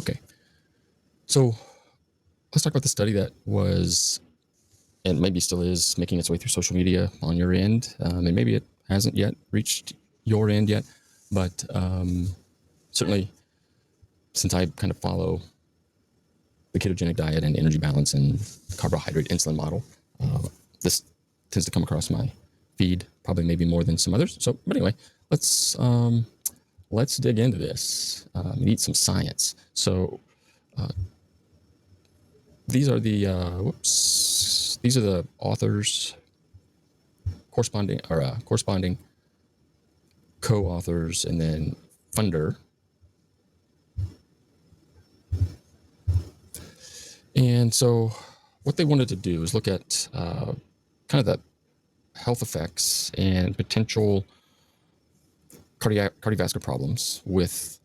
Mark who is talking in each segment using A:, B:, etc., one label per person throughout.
A: Okay, so let's talk about the study that was, and maybe still is, making its way through social media on your end, and maybe it hasn't yet reached your end yet, but certainly since I kind of follow the ketogenic diet and energy balance and carbohydrate insulin model, this tends to come across my feed, probably maybe more than some others. So, but anyway, let's dig into this and eat some science. So these are the these are the authors, corresponding co-authors, and then funder. And so what they wanted to do is look at kind of the health effects and potential cardiovascular problems with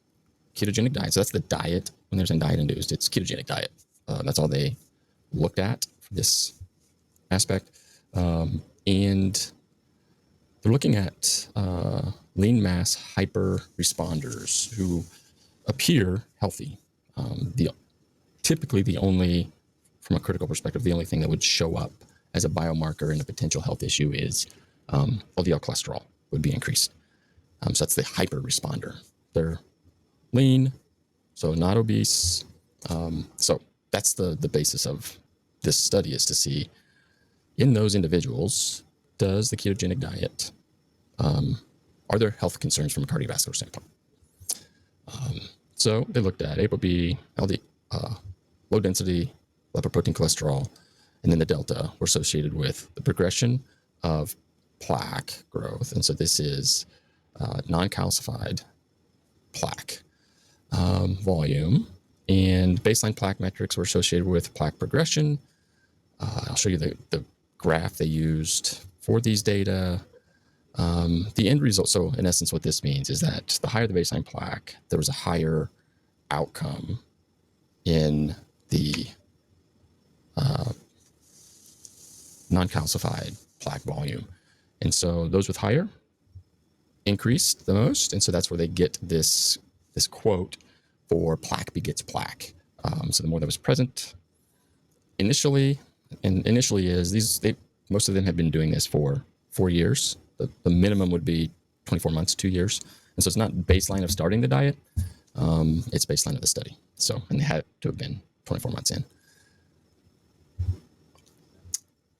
A: ketogenic diet. So that's the diet. When they're saying diet induced, it's ketogenic diet. That's all they looked at for this aspect. And they're looking at lean mass hyper responders who appear healthy. Typically the only, from a critical perspective, the only thing that would show up as a biomarker in a potential health issue is LDL cholesterol would be increased. So that's the hyper responder. They're lean, so not obese. So that's the basis of this study, is to see in those individuals, does the ketogenic diet, are there health concerns from a cardiovascular standpoint? So they looked at ApoB, LD, low density lipoprotein cholesterol, and then the delta were associated with the progression of plaque growth. And so this is non-calcified plaque volume, and baseline plaque metrics were associated with plaque progression. I'll show you the graph they used for these data. The end result, so in essence what this means is that the higher the baseline plaque, there was a higher outcome in the non-calcified plaque volume. And so those with higher increased the most. And so that's where they get this quote for plaque begets plaque. So the more that was present initially, and initially is most of them have been doing this for 4 years. The minimum would be 24 months, 2 years. And so it's not baseline of starting the diet. It's baseline of the study. So, and they had to have been 24 months in.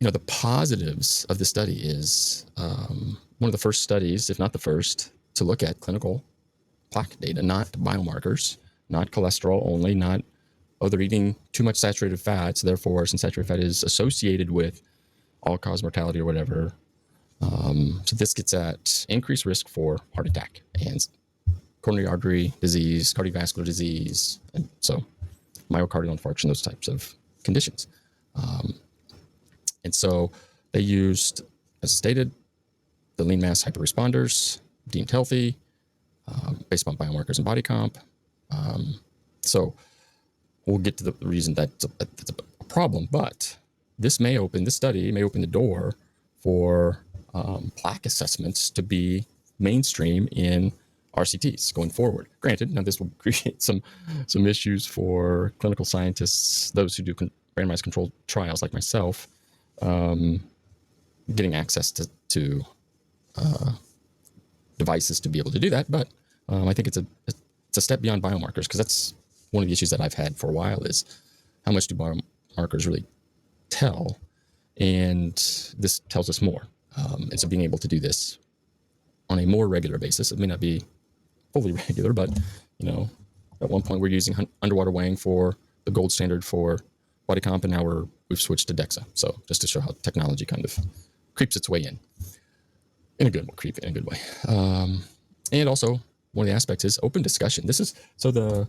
A: The positives of the study is one of the first studies, if not the first, to look at clinical plaque data, not biomarkers, not cholesterol only, not, they're eating too much saturated fat, so therefore, since saturated fat is associated with all-cause mortality or whatever, so this gets at increased risk for heart attack and coronary artery disease, cardiovascular disease, and so myocardial infarction, those types of conditions. And so they used, as stated, the lean mass hyperresponders deemed healthy based on biomarkers and body comp. So we'll get to the reason that's a problem, but this study may open the door for plaque assessments to be mainstream in RCTs going forward. Granted, now this will create some issues for clinical scientists, those who do randomized controlled trials like myself, getting access to devices to be able to do that. But I think it's a step beyond biomarkers, because that's one of the issues that I've had for a while, is how much do biomarkers really tell? And this tells us more. And so being able to do this on a more regular basis, it may not be fully regular, but at one point we're using underwater weighing for the gold standard for body comp, and now we've switched to DEXA. So just to show how technology kind of creeps its way in a good way. And also one of the aspects is open discussion. This is, so the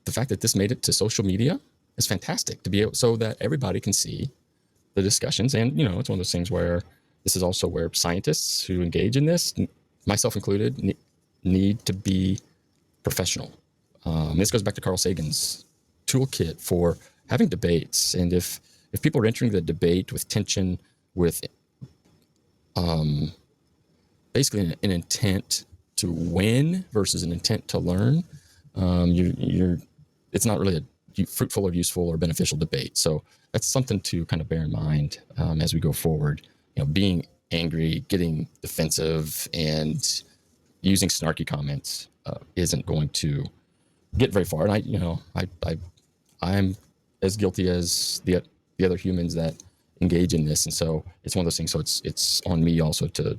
A: fact that this made it to social media is fantastic, to be able, so that everybody can see the discussions. And it's one of those things where this is also where scientists who engage in this, myself included, need to be professional. This goes back to Carl Sagan's toolkit for having debates. And if people are entering the debate with tension, with basically an intent to win versus an intent to learn, it's not really a fruitful or useful or beneficial debate. So that's something to kind of bear in mind as we go forward. Being angry, getting defensive, and using snarky comments isn't going to get very far. And I'm as guilty as the other humans that engage in this, and so it's one of those things. So it's on me also to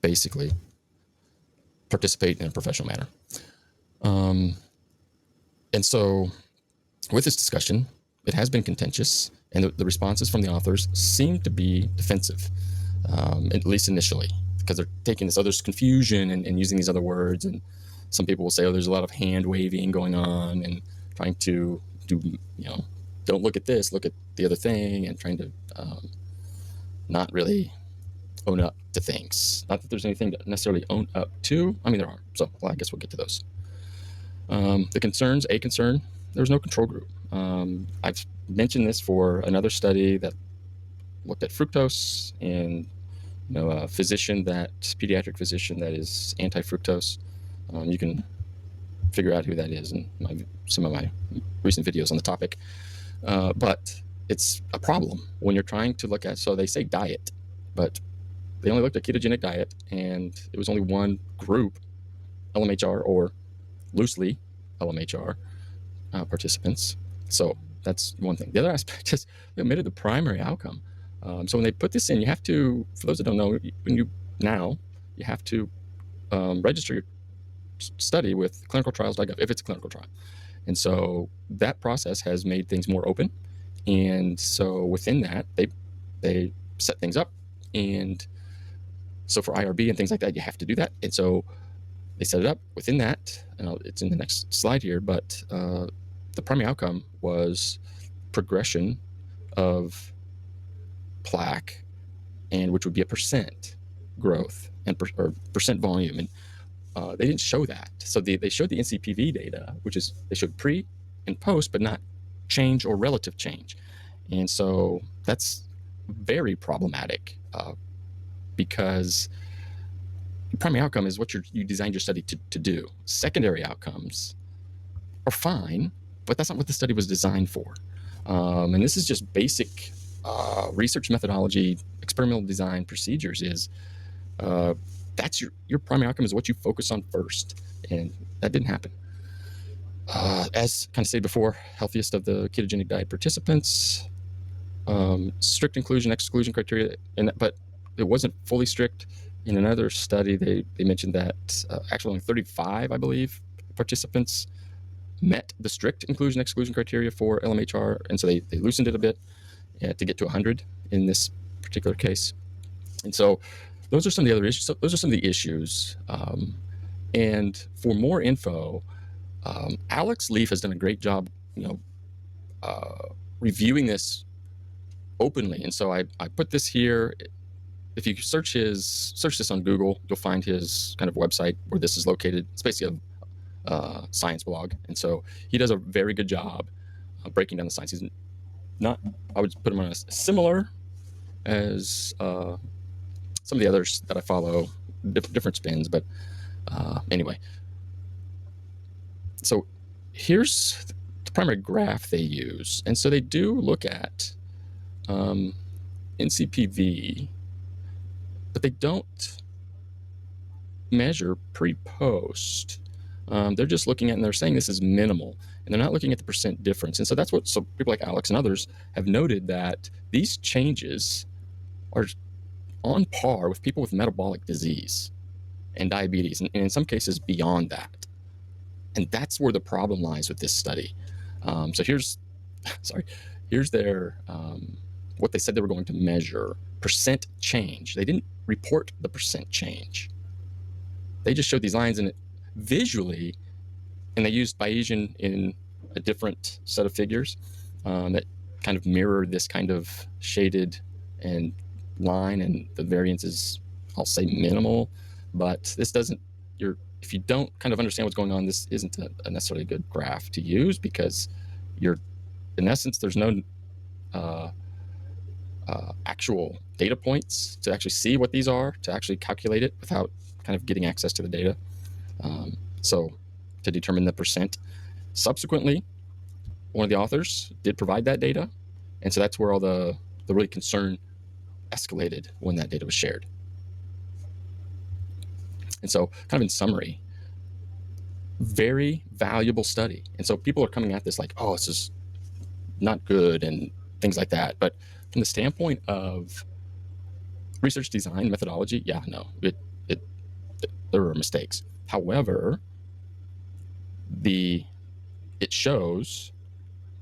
A: basically participate in a professional manner. And so with this discussion, it has been contentious, and the responses from the authors seem to be defensive, at least initially, because they're taking this other confusion and using these other words. And some people will say, oh, there's a lot of hand waving going on and trying to do, don't look at this, look at the other thing, and trying to not really own up to things. Not that there's anything to necessarily own up to. I mean, there are. So, well, I guess we'll get to those. The concerns, a concern, there was no control group. I've mentioned this for another study that looked at fructose, and a pediatric physician that is anti-fructose. You can figure out who that is in some of my recent videos on the topic. But it's a problem when you're trying to look at, so they say diet, but they only looked at ketogenic diet, and it was only one group, LMHR or loosely LMHR participants. So that's one thing. The other aspect is they omitted the primary outcome. So when they put this in, you have to, for those that don't know, you have to register your study with clinicaltrials.gov if it's a clinical trial. And so that process has made things more open. And so within that, they set things up. And so for IRB and things like that, you have to do that. And so they set it up within that, and it's in the next slide here, but the primary outcome was progression of plaque, and which would be a percent growth or percent volume. And they didn't show that. So they showed the NCPV data, which is they showed pre and post, but not change or relative change. And so that's very problematic because the primary outcome is what you designed your study to do. Secondary outcomes are fine, but that's not what the study was designed for. And this is just basic research methodology, experimental design procedures is that's your primary outcome is what you focus on first. And that didn't happen. As kind of said before, healthiest of the ketogenic diet participants, strict inclusion, exclusion criteria, but it wasn't fully strict. In another study, they mentioned that actually only 35, I believe, participants met the strict inclusion exclusion criteria for LMHR, and so they loosened it a bit to get to 100 in this particular case. And so those are some of the other issues. So those are some of the issues. And for more info, Alex Leaf has done a great job, reviewing this openly. And so I put this here. If you search this on Google, you'll find his kind of website where this is located. It's basically a science blog. And so he does a very good job breaking down the science. He's not, I would put him on a similar as some of the others that I follow, different spins, but anyway. So here's the primary graph they use. And so they do look at NCPV, but they don't measure pre-post. They're just looking at, and they're saying this is minimal, and they're not looking at the percent difference. And so that's so people like Alex and others have noted that these changes are on par with people with metabolic disease and diabetes, and in some cases beyond that. And that's where the problem lies with this study. So here's their what they said they were going to measure: percent change. They didn't report the percent change. They just showed these lines in it visually, and they used Bayesian in a different set of figures that kind of mirrored this kind of shaded and line, and the variance is, I'll say, minimal. But this doesn't, if you don't kind of understand what's going on, this isn't a necessarily good graph to use, because in essence, there's no actual data points to actually see what these are, to actually calculate it without kind of getting access to the data. So to determine the percent. Subsequently, one of the authors did provide that data, and so that's where all the really concern escalated when that data was shared. And so, kind of in summary, very valuable study. And so people are coming at this like, oh, this is not good and things like that. But from the standpoint of research design methodology, yeah, no, there were mistakes. However, it shows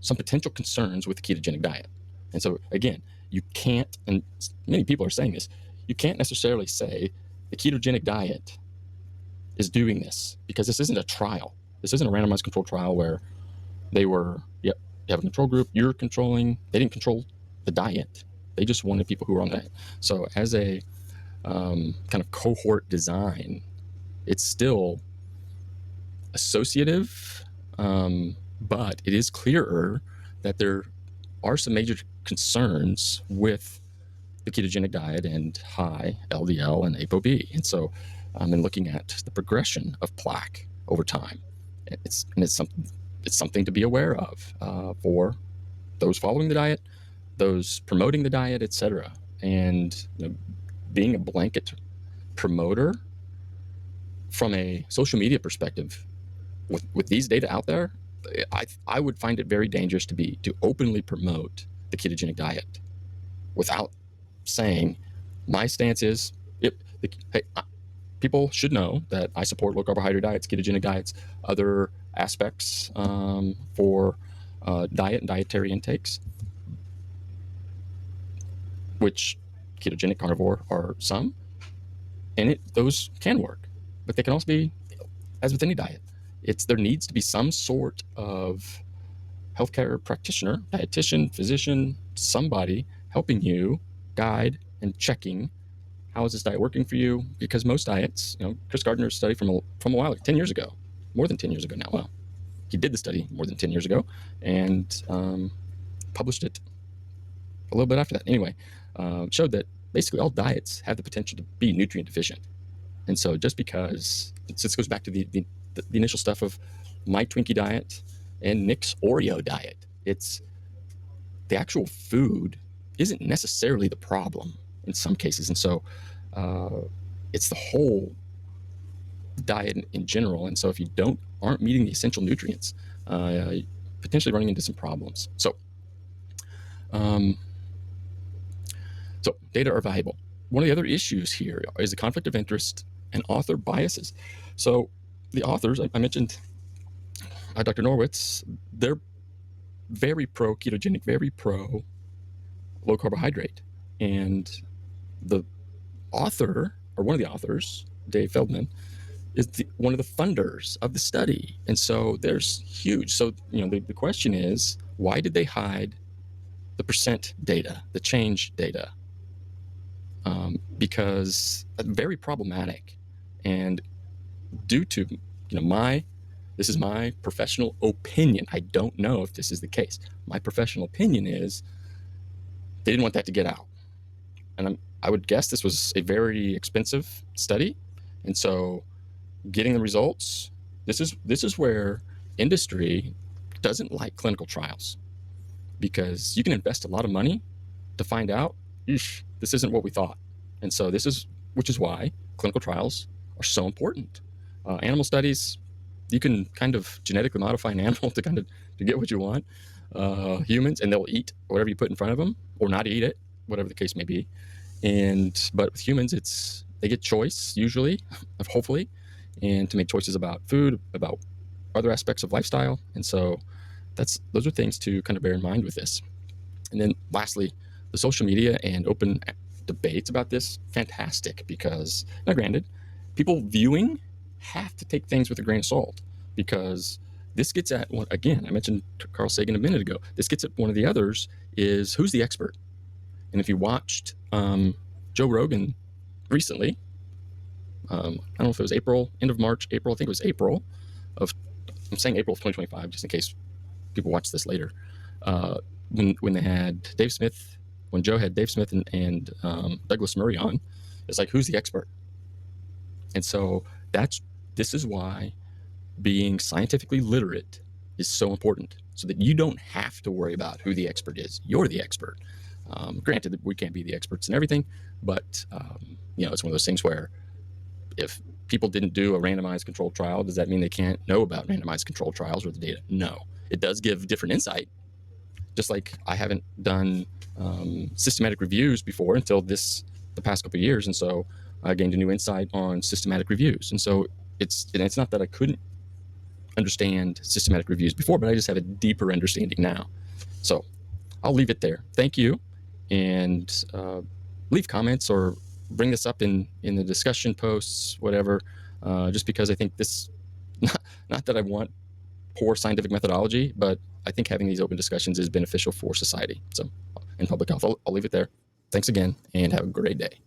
A: some potential concerns with the ketogenic diet. And so again, you can't, and many people are saying this, you can't necessarily say the ketogenic diet is doing this, because this isn't a trial. This isn't a randomized controlled trial where you have a control group, you're controlling, they didn't control the diet. They just wanted people who were on that. So as a kind of cohort design, it's still associative, but it is clearer that there are some major concerns with the ketogenic diet and high LDL and ApoB. And so in looking at the progression of plaque over time, it's something to be aware of for those following the diet, those promoting the diet, etc. And being a blanket promoter from a social media perspective, with these data out there, I would find it very dangerous to openly promote the ketogenic diet without saying my stance is people should know that I support low carbohydrate diets, ketogenic diets, other aspects for diet and dietary intakes, which ketogenic carnivore are some, and those can work, but they can also be, as with any diet, there needs to be some sort of healthcare practitioner, dietitian, physician, somebody helping you guide and checking how is this diet working for you, because most diets, Chris Gardner's study from a while, 10 years ago, more than 10 years ago now. Well, he did the study more than 10 years ago and published it a little bit after that. Anyway, showed that basically all diets have the potential to be nutrient deficient. And so just because, this goes back to the initial stuff of my Twinkie diet and Nick's Oreo diet, it's the actual food isn't necessarily the problem in some cases. And so it's the whole diet in general. And so if you aren't meeting the essential nutrients, potentially running into some problems. So data are valuable. One of the other issues here is the conflict of interest and author biases. So the authors, I mentioned Dr. Norwitz, they're very pro ketogenic, very pro low carbohydrate. And the author, or one of the authors, Dave Feldman, is one of the funders of the study. And so there's huge. So, the question is, why did they hide the percent data, the change data? Because very problematic. And due to, this is my professional opinion. I don't know if this is the case. My professional opinion is they didn't want that to get out. And I would guess this was a very expensive study. And so getting the results, this is where industry doesn't like clinical trials, because you can invest a lot of money to find out, this isn't what we thought. And so which is why clinical trials are so important. Animal studies, you can kind of genetically modify an animal to get what you want. Humans, and they'll eat whatever you put in front of them, or not eat it, whatever the case may be. But with humans, they get choice usually, hopefully, and to make choices about food, about other aspects of lifestyle. And so those are things to kind of bear in mind with this. And then lastly, the social media and open debates about this, fantastic, because now granted, people viewing have to take things with a grain of salt, because this gets at what, again, I mentioned Carl Sagan a minute ago, this gets at one of the others is, who's the expert? And if you watched Joe Rogan recently, I don't know if it was end of March, April, I think it was April of 2025, just in case people watch this later, when they had Dave Smith, when Joe had Dave Smith and Douglas Murray on, it's like, who's the expert? And so this is why being scientifically literate is so important, so that you don't have to worry about who the expert is. You're the expert. Granted that we can't be the experts in everything, but it's one of those things where if people didn't do a randomized controlled trial, does that mean they can't know about randomized controlled trials or the data? No. It does give different insight. Just like I haven't done systematic reviews before until the past couple of years, and so I gained a new insight on systematic reviews. And so it's not that I couldn't understand systematic reviews before, but I just have a deeper understanding now. So I'll leave it there. Thank you, and leave comments or bring this up in the discussion posts, whatever. Just because I think this, not that I want poor scientific methodology, but I think having these open discussions is beneficial for society. So, in public health, I'll leave it there. Thanks again, and have a great day.